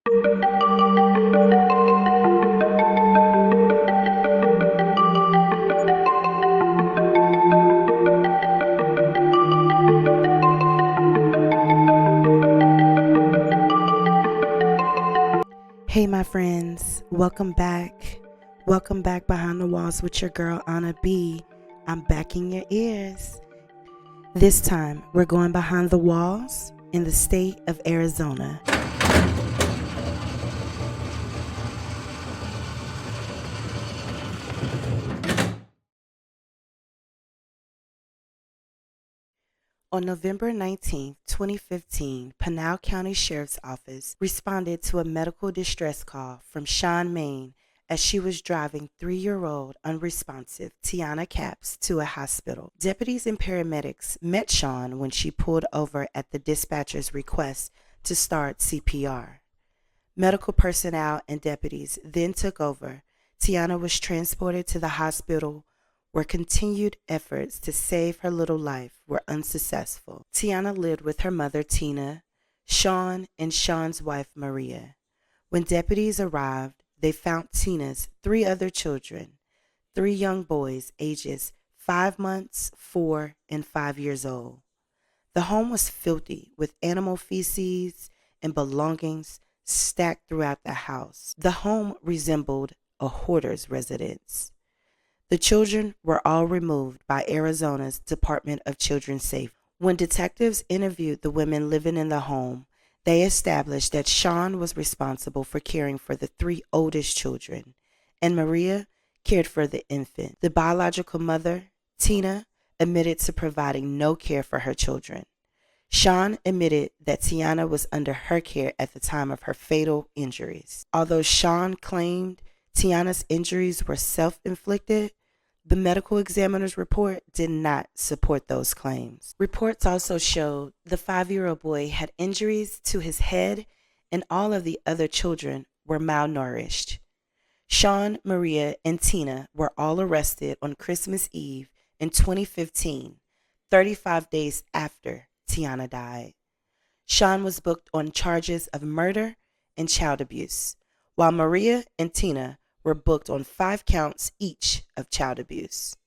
Hey, my friends, welcome back. Welcome back behind the walls with your girl, Anna B. I'm back in your ears. This time, we're going behind the walls in the state of Arizona. On November 19, 2015, Pinal County Sheriff's Office responded to a medical distress call from Shawn, Maine, as she was driving 3-year-old unresponsive Tiana Capps to a hospital. Deputies and paramedics met Shawn when she pulled over at the dispatcher's request to start CPR. Medical personnel and deputies then took over. Tiana was transported to the hospital where continued efforts to save her little life were unsuccessful. Tiana lived with her mother, Tina, Shawn, and Shawn's wife, Maria. When deputies arrived, they found Tina's 3 other children, 3 young boys ages 5 months, 4, and 5 years old. The home was filthy with animal feces and belongings stacked throughout the house. The home resembled a hoarder's residence. The children were all removed by Arizona's Department of Children's Safety. When detectives interviewed the women living in the home, they established that Shawn was responsible for caring for the 3 oldest children, and Maria cared for the infant. The biological mother, Tina, admitted to providing no care for her children. Shawn admitted that Tiana was under her care at the time of her fatal injuries. Although Shawn claimed Tiana's injuries were self-inflicted, the medical examiner's report did not support those claims. Reports also showed the 5-year-old boy had injuries to his head, and all of the other children were malnourished. Shawn, Maria, and Tina were all arrested on Christmas Eve in 2015, 35 days after Tiana died. Shawn was booked on charges of murder and child abuse, while Maria and Tina were booked on 5 counts each of child abuse.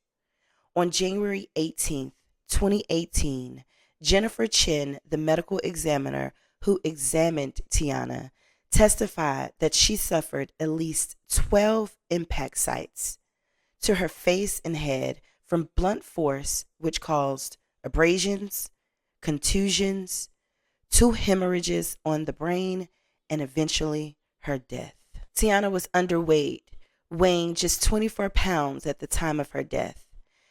On January 18, 2018, Jennifer Chin, the medical examiner who examined Tiana, testified that she suffered at least 12 impact sites to her face and head from blunt force, which caused abrasions, contusions, 2 hemorrhages on the brain, and eventually her death. Tiana was underweight, weighing just 24 pounds at the time of her death.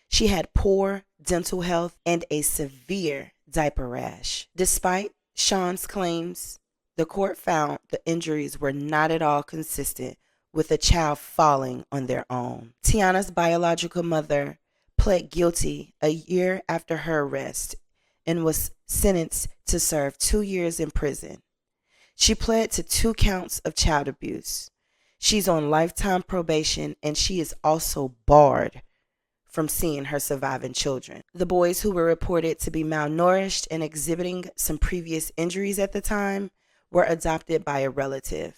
She had poor dental health and a severe diaper rash. Despite Shawn's claims, the court found the injuries were not at all consistent with a child falling on their own. Tiana's biological mother pled guilty a year after her arrest and was sentenced to serve 2 years in prison. She pled to 2 counts of child abuse. She's on lifetime probation, and she is also barred from seeing her surviving children. The boys, who were reported to be malnourished and exhibiting some previous injuries at the time, were adopted by a relative.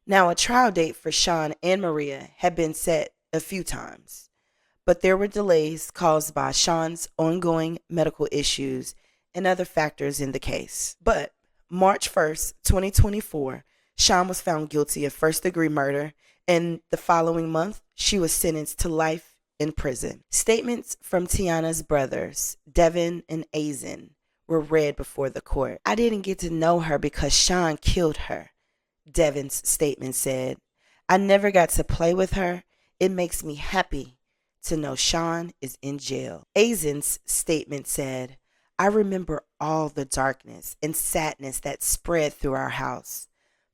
Now, a trial date for Shawn and Maria had been set a few times, but there were delays caused by Shawn's ongoing medical issues and other factors in the case. But March 1st, 2024, Shawn was found guilty of first-degree murder, and the following month, she was sentenced to life in prison. Statements from Tiana's brothers, Devin and Azen, were read before the court. "I didn't get to know her because Shawn killed her," Devin's statement said. "I never got to play with her. It makes me happy to know Shawn is in jail." Azen's statement said, "I remember all the darkness and sadness that spread through our house.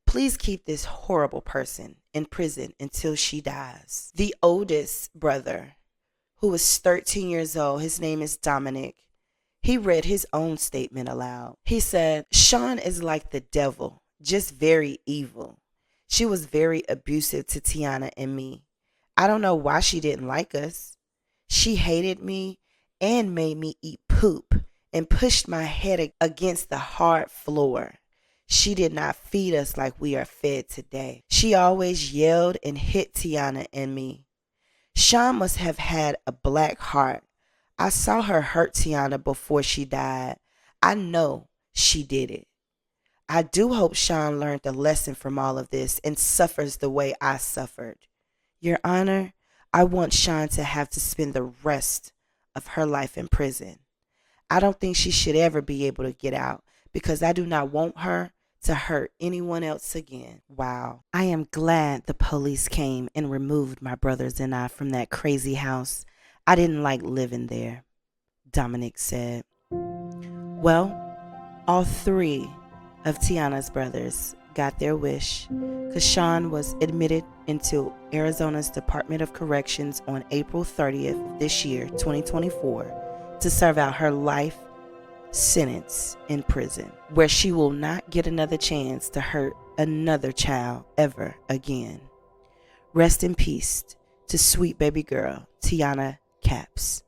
Please keep this horrible person in prison until she dies." The oldest brother, who was 13 years old, his name is Dominic, he read his own statement aloud. He said, "Shawn is like the devil, just very evil. She was very abusive to Tiana and me. I don't know why she didn't like us. She hated me and made me eat poop and pushed my head against the hard floor. She did not feed us like we are fed today. She always yelled and hit Tiana and me. Sean must have had a black heart. I saw her hurt Tiana before she died. I know she did it. I do hope Sean learned a lesson from all of this and suffers the way I suffered. Your Honor, I want Sean to have to spend the rest of her life in prison. I don't think she should ever be able to get out because I do not want her to hurt anyone else again. Wow. I am glad the police came and removed my brothers and I from that crazy house. I didn't like living there, Dominic said. Well, all three of Tiana's brothers got their wish because Sean was admitted into Arizona's Department of Corrections on April 30th this year, 2024, to serve out her life sentence in prison, where she will not get another chance to hurt another child ever again. Rest in peace to sweet baby girl Tiana Capps.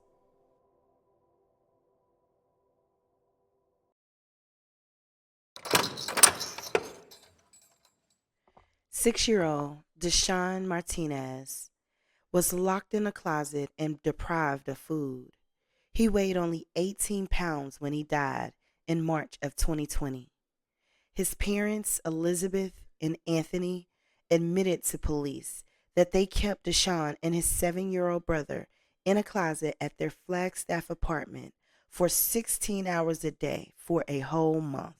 Six-year-old Deshawn Martinez was locked in a closet and deprived of food. He weighed only 18 pounds when he died in March of 2020. His parents, Elizabeth and Anthony, admitted to police that they kept Deshawn and his 7-year-old brother in a closet at their Flagstaff apartment for 16 hours a day for a whole month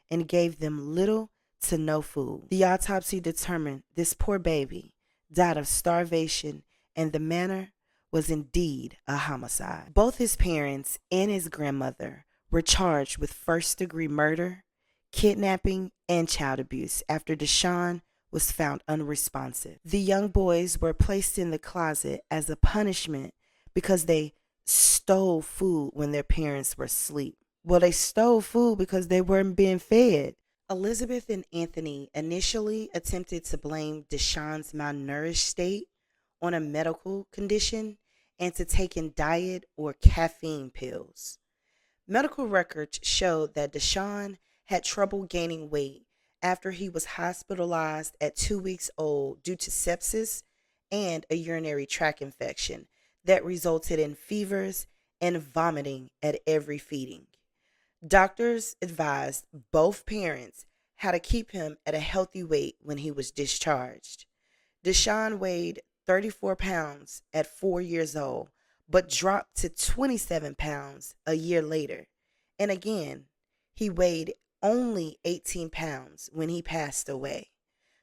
and gave them little to no food. The autopsy determined this poor baby died of starvation, and the manner was indeed a homicide. Both his parents and his grandmother were charged with first-degree murder, kidnapping, and child abuse after Deshawn was found unresponsive. The young boys were placed in the closet as a punishment because they stole food when their parents were asleep. Well, they stole food because they weren't being fed. Elizabeth and Anthony initially attempted to blame Deshawn's malnourished state on a medical condition and to taking diet or caffeine pills. Medical records showed that Deshawn had trouble gaining weight after he was hospitalized at 2 weeks old due to sepsis and a urinary tract infection that resulted in fevers and vomiting at every feeding. Doctors advised both parents how to keep him at a healthy weight when he was discharged. Deshawn weighed 34 pounds at 4 years old, but dropped to 27 pounds a year later. And again, he weighed only 18 pounds when he passed away,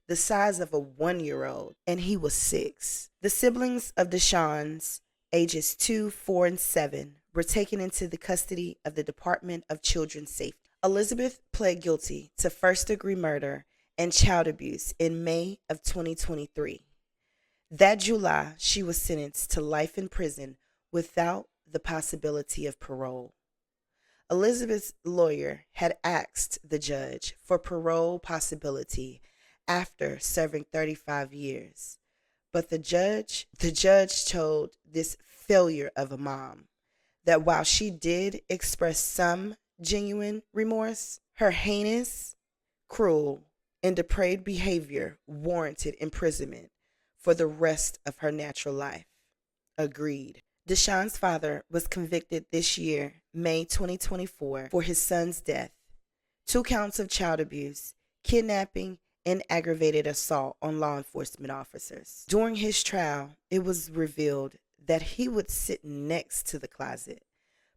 the size of a 1-year-old, and he was 6. The siblings of Deshawn's, ages 2, 4, and 7, were taken into the custody of the Department of Children's Safety. Elizabeth pled guilty to first-degree murder and child abuse in May of 2023. That July, she was sentenced to life in prison without the possibility of parole. Elizabeth's lawyer had asked the judge for parole possibility after serving 35 years. But the judge told this failure of a mom that while she did express some genuine remorse, her heinous, cruel, and depraved behavior warranted imprisonment for the rest of her natural life. Agreed. Deshawn's father was convicted this year, May 2024, for his son's death, 2 counts of child abuse, kidnapping, and aggravated assault on law enforcement officers. During his trial, it was revealed that he would sit next to the closet,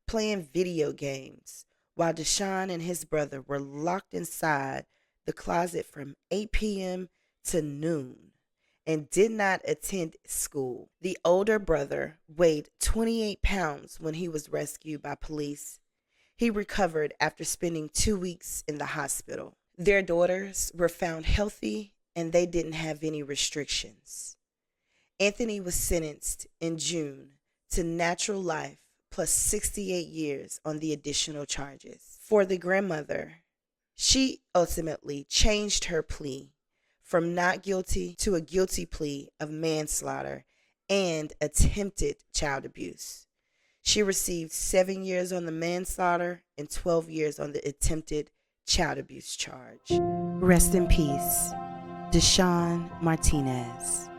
playing video games, while Deshawn and his brother were locked inside the closet from 8 p.m. to noon and did not attend school. The older brother weighed 28 pounds when he was rescued by police. He recovered after spending 2 weeks in the hospital. Their daughters were found healthy and they didn't have any restrictions. Anthony was sentenced in June to natural life plus 68 years on the additional charges. For the grandmother, she ultimately changed her plea from not guilty to a guilty plea of manslaughter and attempted child abuse. She received 7 years on the manslaughter and 12 years on the attempted child abuse charge. Rest in peace, Deshawn Martinez.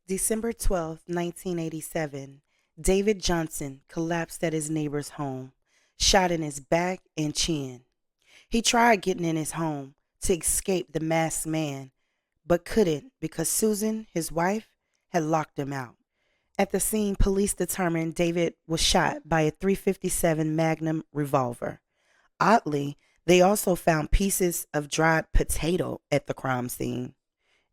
December 12, 1987, David Johnson collapsed at his neighbor's home, shot in his back and chin. He tried getting in his home to escape the masked man, but couldn't because Susan, his wife, had locked him out. At the scene, police determined David was shot by a .357 Magnum revolver. Oddly, they also found pieces of dried potato at the crime scene.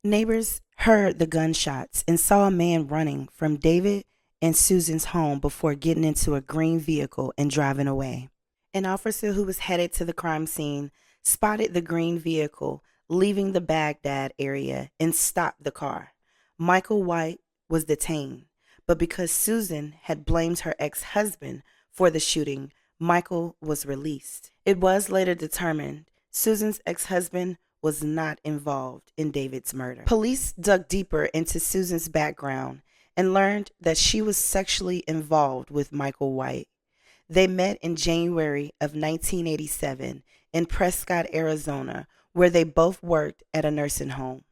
Neighbors heard the gunshots and saw a man running from David and Susan's home before getting into a green vehicle and driving away. An officer who was headed to the crime scene spotted the green vehicle leaving the Baghdad area and stopped the car. Michael White was detained, but because Susan had blamed her ex-husband for the shooting, Michael was released. It was later determined Susan's ex-husband was not involved in David's murder. Police dug deeper into Susan's background and learned that she was sexually involved with Michael White. They met in January of 1987 in Prescott, Arizona, where they both worked at a nursing home.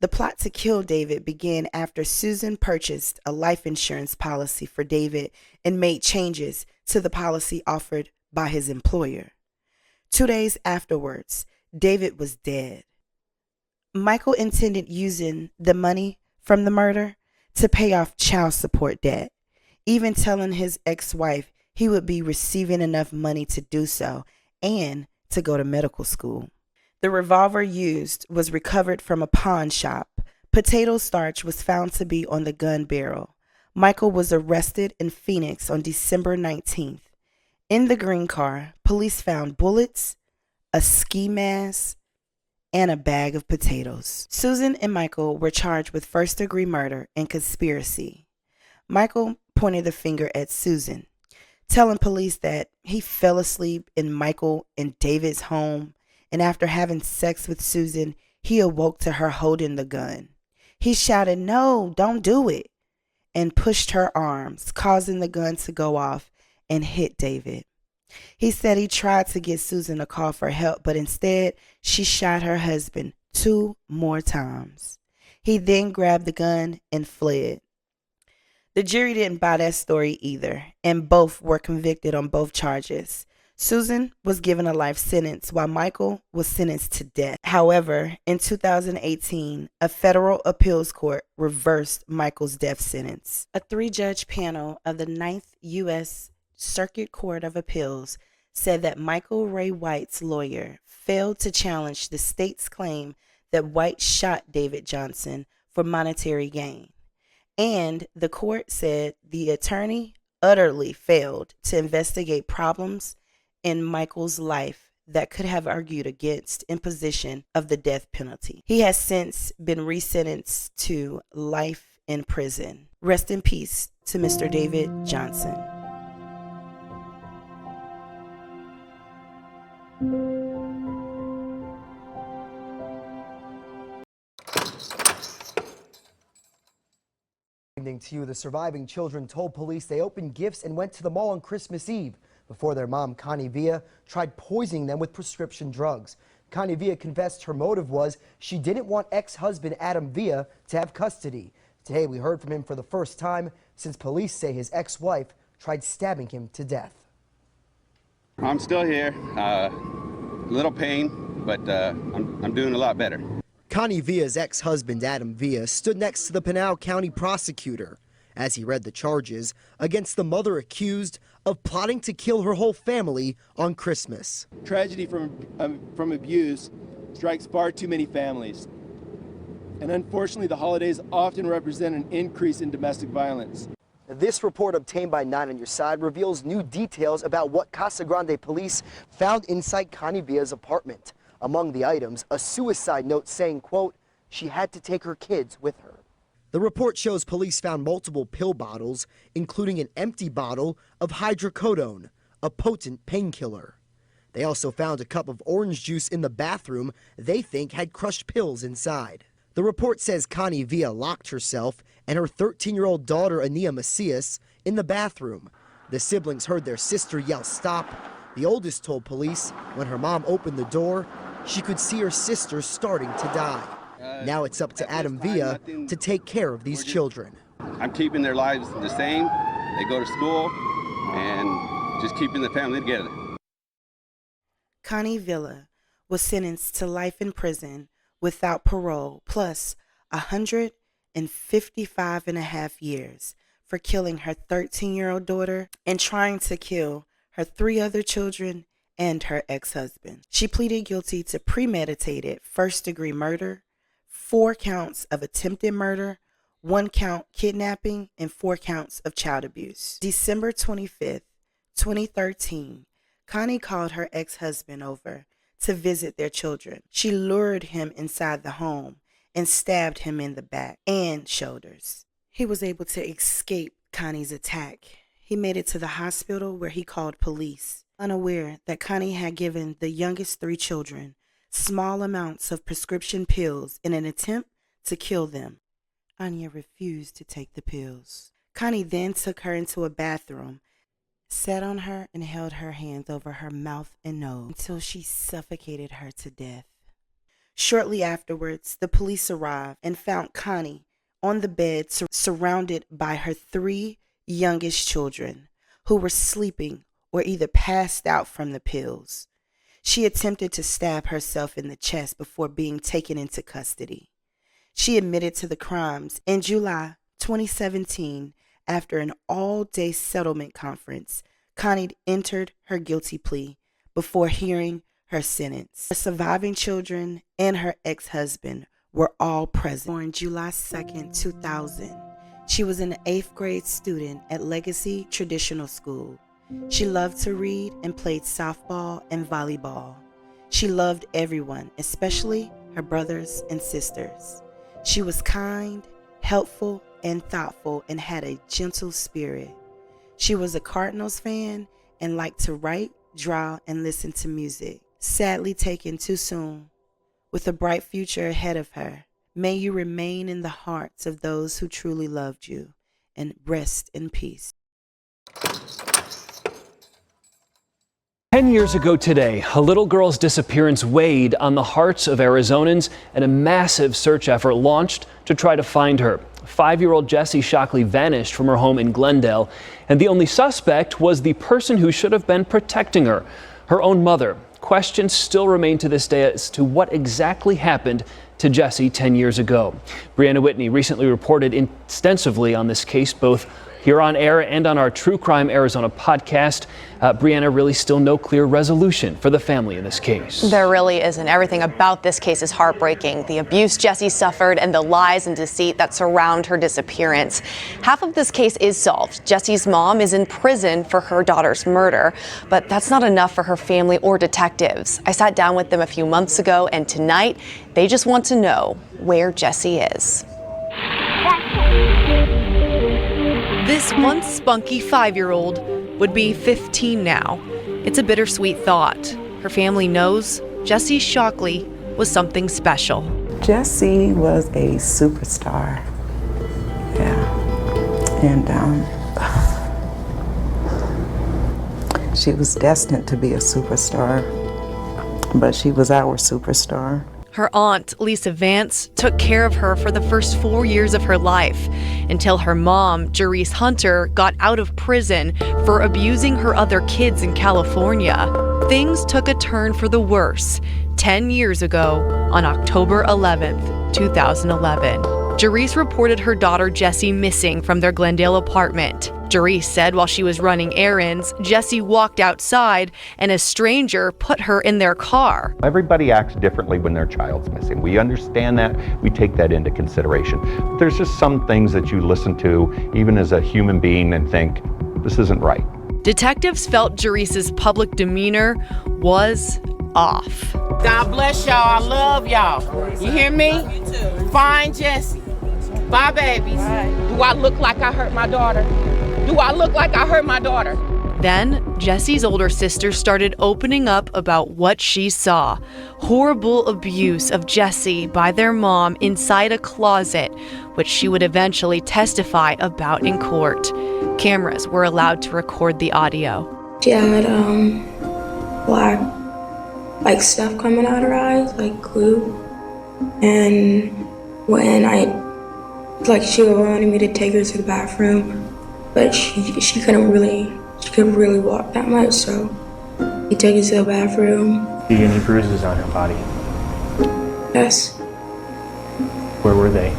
The plot to kill David began after Susan purchased a life insurance policy for David and made changes to the policy offered by his employer. 2 days afterwards, David was dead. Michael intended using the money from the murder to pay off child support debt, even telling his ex-wife he would be receiving enough money to do so and to go to medical school. The revolver used was recovered from a pawn shop. Potato starch was found to be on the gun barrel. Michael was arrested in Phoenix on December 19th. In the green car, police found bullets, a ski mask, and a bag of potatoes. Susan and Michael were charged with first-degree murder and conspiracy. Michael pointed the finger at Susan, telling police that he fell asleep in Michael and David's home, and after having sex with Susan, he awoke to her holding the gun. He shouted, "No, don't do it," and pushed her arms, causing the gun to go off and hit David. He said he tried to get Susan a call for help, but instead she shot her husband 2 more times. He then grabbed the gun and fled. The jury didn't buy that story either, and both were convicted on both charges. Susan was given a life sentence while Michael was sentenced to death. However, in 2018, a federal appeals court reversed Michael's death sentence. A 3-judge panel of the 9th U.S. Circuit Court of Appeals said that Michael Ray White's lawyer failed to challenge the state's claim that White shot David Johnson for monetary gain. And the court said the attorney utterly failed to investigate problems in Michael's life that could have argued against imposition of the death penalty. He has since been resentenced to life in prison. Rest in peace to Mr. David Johnson. To you, the surviving children told police they opened gifts and went to the mall on Christmas Eve before their mom, Connie Villa, tried poisoning them with prescription drugs. Connie Villa confessed her motive was she didn't want ex-husband Adam Villa to have custody. Today, we heard from him for the first time since police say his ex-wife tried stabbing him to death. I'm still here, a little pain, but I'm doing a lot better. Connie Villa's ex-husband, Adam Villa, stood next to the Pinal County prosecutor as he read the charges against the mother accused of plotting to kill her whole family on Christmas. Tragedy from abuse strikes far too many families. And unfortunately, the holidays often represent an increase in domestic violence. This report obtained by 9 on Your Side reveals new details about what Casa Grande police found inside Connie Villa's apartment. Among the items, a suicide note saying, quote, she had to take her kids with her. The report shows police found multiple pill bottles, including an empty bottle of hydrocodone, a potent painkiller. They also found a cup of orange juice in the bathroom they think had crushed pills inside. The report says Connie Villa locked herself and her 13-year-old daughter, Ania Macias, in the bathroom. The siblings heard their sister yell, "Stop." The oldest told police when her mom opened the door, she could see her sister starting to die. Now it's up to Adam Villa to take care of these children. I'm keeping their lives the same. They go to school and just keeping the family together. Connie Villa was sentenced to life in prison without parole, plus 155 and a half years for killing her 13-year-old daughter and trying to kill her 3 other children and her ex-husband. She pleaded guilty to premeditated first-degree murder, 4 counts of attempted murder, 1 count kidnapping, and 4 counts of child abuse. December 25th, 2013, Connie called her ex-husband over to visit their children. She lured him inside the home and stabbed him in the back and shoulders. He was able to escape Connie's attack. He made it to the hospital where he called police, unaware that Connie had given the youngest 3 children small amounts of prescription pills in an attempt to kill them. Anya refused to take the pills. Connie then took her into a bathroom, sat on her, and held her hands over her mouth and nose until she suffocated her to death. Shortly afterwards, the police arrived and found Connie on the bed surrounded by her 3 youngest children who were sleeping or either passed out from the pills. She attempted to stab herself in the chest before being taken into custody. She admitted to the crimes in July 2017. After an all-day settlement conference, Connie entered her guilty plea before hearing her sentence. Her surviving children and her ex-husband were all present. Born July 2nd, 2000, she was an 8th grade student at Legacy Traditional School. She loved to read and played softball and volleyball. She loved everyone, especially her brothers and sisters. She was kind, helpful, and thoughtful, and had a gentle spirit. She was a Cardinals fan and liked to write, draw, and listen to music. Sadly taken too soon. With a bright future ahead of her, may you remain in the hearts of those who truly loved you, and rest in peace. 10 years ago today, a little girl's disappearance weighed on the hearts of Arizonans, and a massive search effort launched to try to find her. 5-year-old Jhessye Shockley vanished from her home in Glendale, and the only suspect was the person who should have been protecting her, her own mother. Questions still remain to this day as to what exactly happened to Jhessye 10 years ago. Brianna Whitney recently reported extensively on this case, both here on air and on our True Crime Arizona podcast. Brianna, really still no clear resolution for the family in this case. There really isn't. Everything about this case is heartbreaking. The abuse Jhessye suffered and the lies and deceit that surround her disappearance. Half of this case is solved. Jessye's mom is in prison for her daughter's murder, but that's not enough for her family or detectives. I sat down with them a few months ago, and tonight they just want to know where Jhessye is. This once spunky 5-year-old would be 15 now. It's a bittersweet thought. Her family knows Jhessye Shockley was something special. Jhessye was a superstar. Yeah. And she was destined to be a superstar, but she was our superstar. Her aunt, Lisa Vance, took care of her for the first 4 years of her life until her mom, Jerice Hunter, got out of prison for abusing her other kids in California. Things took a turn for the worse 10 years ago on October 11th, 2011. Jerice reported her daughter Jhessye missing from their Glendale apartment. Jerice said while she was running errands, Jhessye walked outside and a stranger put her in their car. Everybody acts differently when their child's missing. We understand that. We take that into consideration. But there's just some things that you listen to, even as a human being, and think, this isn't right. Detectives felt Jerice's public demeanor was off. God bless y'all. I love y'all. You hear me? You too. Find Jhessye. Bye, babies. Bye. Do I look like I hurt my daughter? Do I look like I hurt my daughter? Then, Jhessye's older sister started opening up about what she saw. Horrible abuse of Jhessye by their mom inside a closet, which she would eventually testify about in court. Cameras were allowed to record the audio. She had black stuff coming out her eyes, like glue. And when she wanted me to take her to the bathroom, but she couldn't really walk that much, so he took her to the bathroom. Do you any bruises on her body? Yes. Where were they?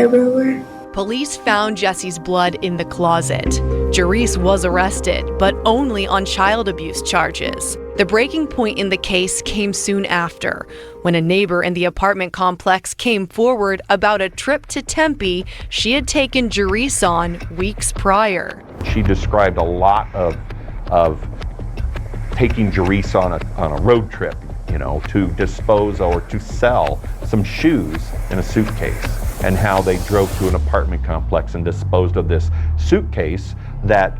Everywhere. Police found Jhessye's blood in the closet. Jhessye was arrested, but only on child abuse charges. The breaking point in the case came soon after, when a neighbor in the apartment complex came forward about a trip to Tempe she had taken Jhessye on weeks prior. She described a lot of taking Jhessye on a road trip, to dispose or to sell some shoes in a suitcase, and how they drove to an apartment complex and disposed of this suitcase that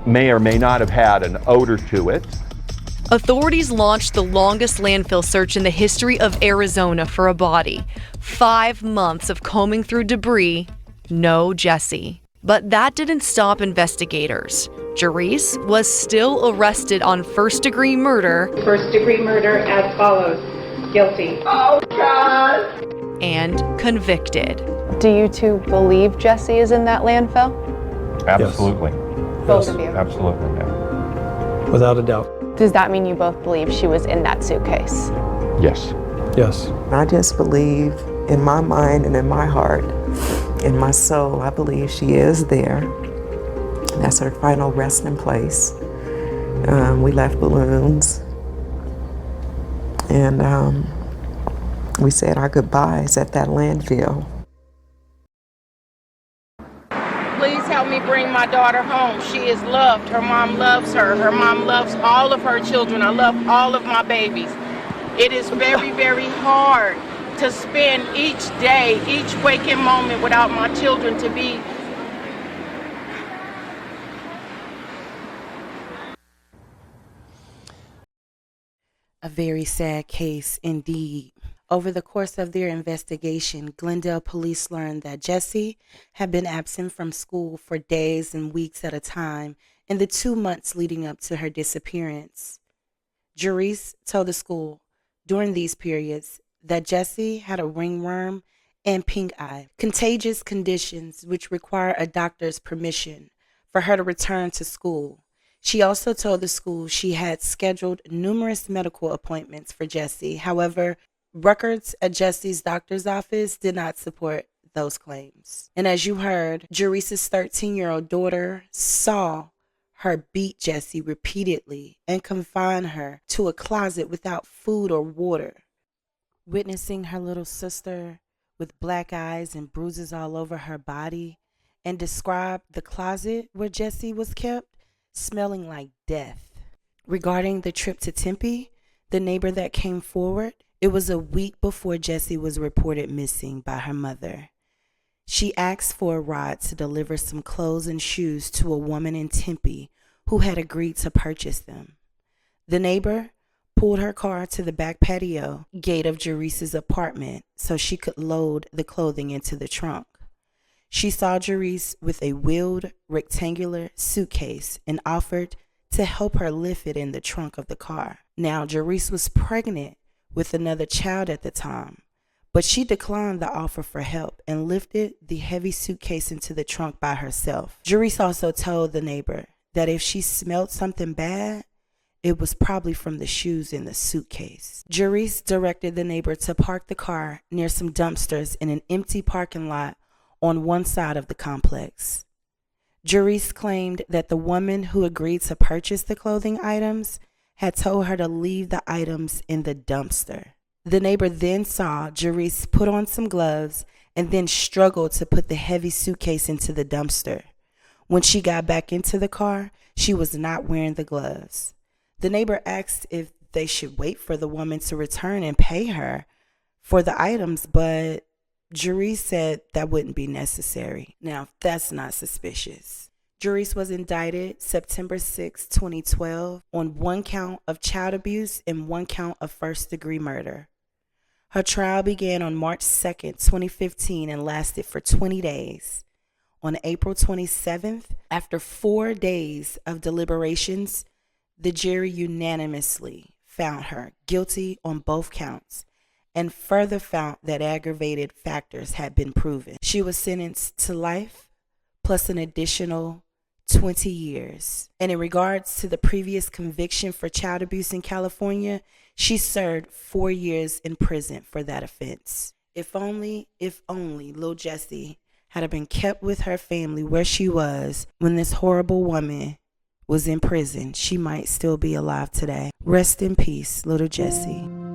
may or may not have had an odor to it. Authorities launched the longest landfill search in the history of Arizona for a body. 5 months of combing through debris, no Jhessye. But that didn't stop investigators. Jhessye was still arrested on first-degree murder. First-degree murder as follows. Guilty. Oh, God! And convicted. Do you two believe Jhessye is in that landfill? Absolutely. Both of you? Absolutely, yeah. Without a doubt. Does that mean you both believe she was in that suitcase? Yes. Yes. I just believe in my mind and in my heart, in my soul, I believe she is there. That's her final resting place. We left balloons and we said our goodbyes at that landfill. Please help me bring my daughter home. She is loved. Her mom loves her. Her mom loves all of her children. I love all of my babies. It is very, very hard to spend each day, each waking moment without my children to be. A very sad case indeed. Over the course of their investigation, Glendale police learned that Jhessye had been absent from school for days and weeks at a time in the 2 months leading up to her disappearance. Jhessye told the school during these periods that Jhessye had a ringworm and pink eye, contagious conditions which require a doctor's permission for her to return to school. She also told the school she had scheduled numerous medical appointments for Jhessye. However, records at Jhessye's doctor's office did not support those claims. And as you heard, Jhessye's 13-year-old daughter saw her beat Jhessye repeatedly and confine her to a closet without food or water. Witnessing her little sister with black eyes and bruises all over her body, and described the closet where Jhessye was kept smelling like death. Regarding the trip to Tempe, the neighbor that came forward, it was a week before Jhessye was reported missing by her mother. She asked for a ride to deliver some clothes and shoes to a woman in Tempe who had agreed to purchase them. The neighbor pulled her car to the back patio gate of Jhessye's apartment so she could load the clothing into the trunk. She saw Jhessye with a wheeled rectangular suitcase and offered to help her lift it in the trunk of the car. Now, Jhessye was pregnant with another child at the time, but she declined the offer for help and lifted the heavy suitcase into the trunk by herself. Jhessye also told the neighbor that if she smelled something bad, it was probably from the shoes in the suitcase. Jhessye directed the neighbor to park the car near some dumpsters in an empty parking lot on one side of the complex. Jhessye claimed that the woman who agreed to purchase the clothing items had told her to leave the items in the dumpster. The neighbor then saw Jhessye put on some gloves and then struggled to put the heavy suitcase into the dumpster. When she got back into the car, she was not wearing the gloves. The neighbor asked if they should wait for the woman to return and pay her for the items, but Jhessye said that wouldn't be necessary. Now, that's not suspicious. Jhessye was indicted September 6, 2012 on 1 count of child abuse and 1 count of first-degree murder. Her trial began on March 2, 2015 and lasted for 20 days. On April 27th, after 4 days of deliberations, the jury unanimously found her guilty on both counts and further found that aggravated factors had been proven. She was sentenced to life plus an additional 20 years. And in regards to the previous conviction for child abuse in California, she served 4 years in prison for that offense. If only Lil Jhessye had been kept with her family where she was when this horrible woman was in prison, she might still be alive today. Rest in peace, little Jhessye.